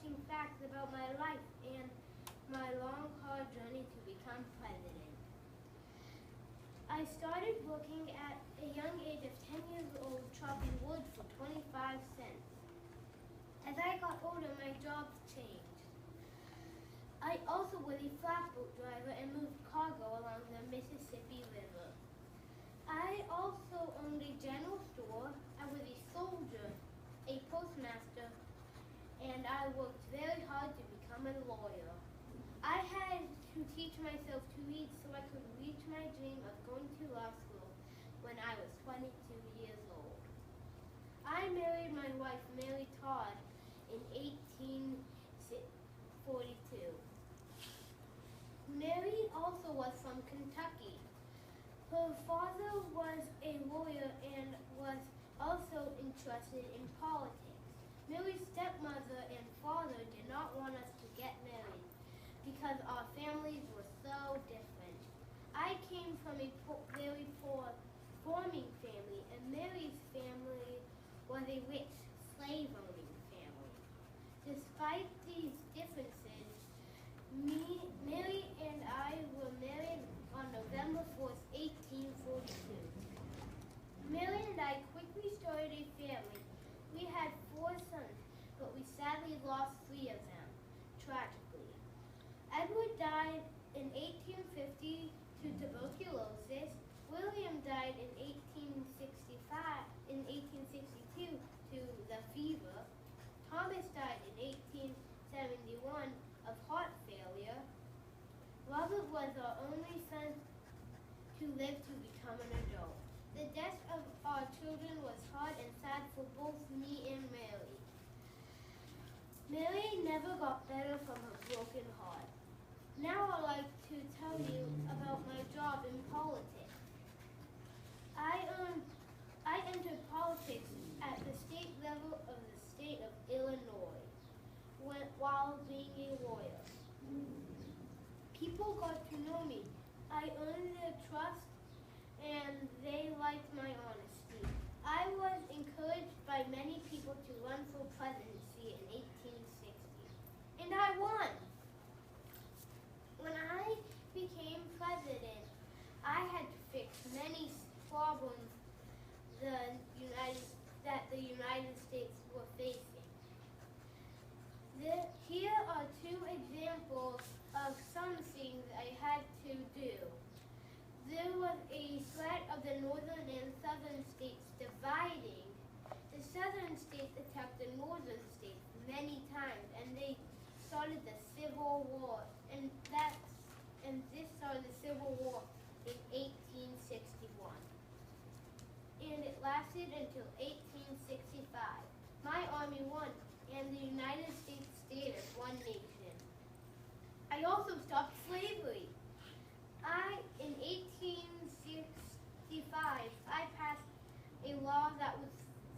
interesting facts about my life and my long, hard journey to become president. I started working at a young age of 10 years old chopping wood for 25 cents. As I got older, my job changed. I also was a flatboat driver and moved cargo along the Mississippi River. I also owned a general store. I was a soldier, a postmaster, and I worked very hard to become a lawyer. I had to teach myself to read so I could reach my dream of going to law school when I was 22 years old. I married my wife, Mary Todd, in 1842. Mary also was from Kentucky. Her father was a lawyer and was also interested in politics. Mary's stepmother and father did not want us to get married because our families were so different. I came from a very poor farming family, and Mary's family was a rich slave-owning family. Despite these differences, Mary and I were married on November 4th, 1842. Mary and I quickly started a family. We had 4 sons, but we sadly lost 3 of them, tragically. Edward died in 1850 to tuberculosis. William died in 1862 to the fever. Thomas died in 1871 of heart failure. Robert was our only son to live to become an adult. The death of our children was hard and sad for both me and Mary. Mary never got better from her broken heart. Now I'd like to tell you about my job in politics. I entered politics at the state level of the state of Illinois while being a lawyer. People got to know me. I earned their trust and they liked my honesty. I was encouraged by many people to run for presidency in 1860, and I won. When I became president, I had to fix many problems that the United States were facing. Here are 2 examples of some things I had to do. There was a threat of the northern and southern states dividing. The southern states attacked the northern states many times, and they started the Civil War. And this started the Civil War in 1861. And it lasted until 1865. My army won, and the United States stayed as one nation. I also stopped slavery. In 1865, I passed a law that would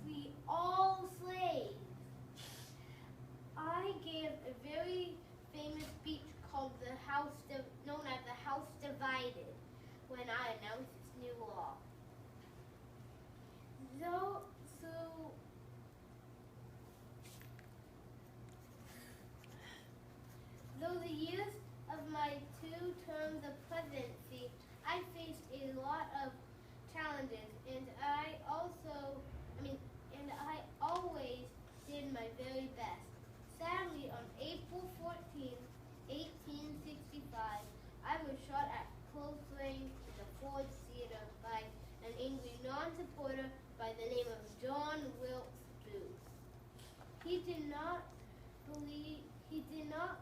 free all slaves. I gave a very famous speech called known as the House Divided when I announced this new law. Though the years of my 2 terms of presidency, I faced a lot of challenges, and I always did my very best. Sadly, on April 14, 1865, I was shot at close range in the Ford Theater by an angry non-supporter by the name of John Wilkes Booth. He did not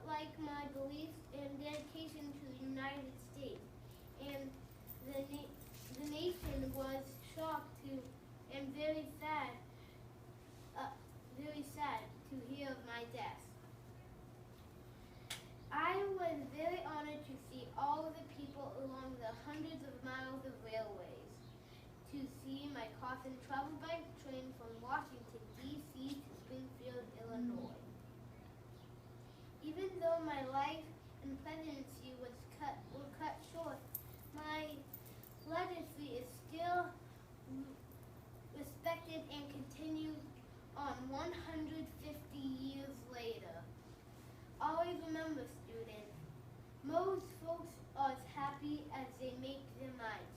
like my beliefs and dedication to the United States, and the nation was shocked and very sad to hear of my death. I was very honored to see all of the people along the hundreds of miles of railways, to see my coffin travel by train from Washington, D.C. to Springfield, Illinois. Even though my life and presidency were cut short, my legacy is still respected and continues on 150 years later. remember, students, most folks are as happy as they make their mind.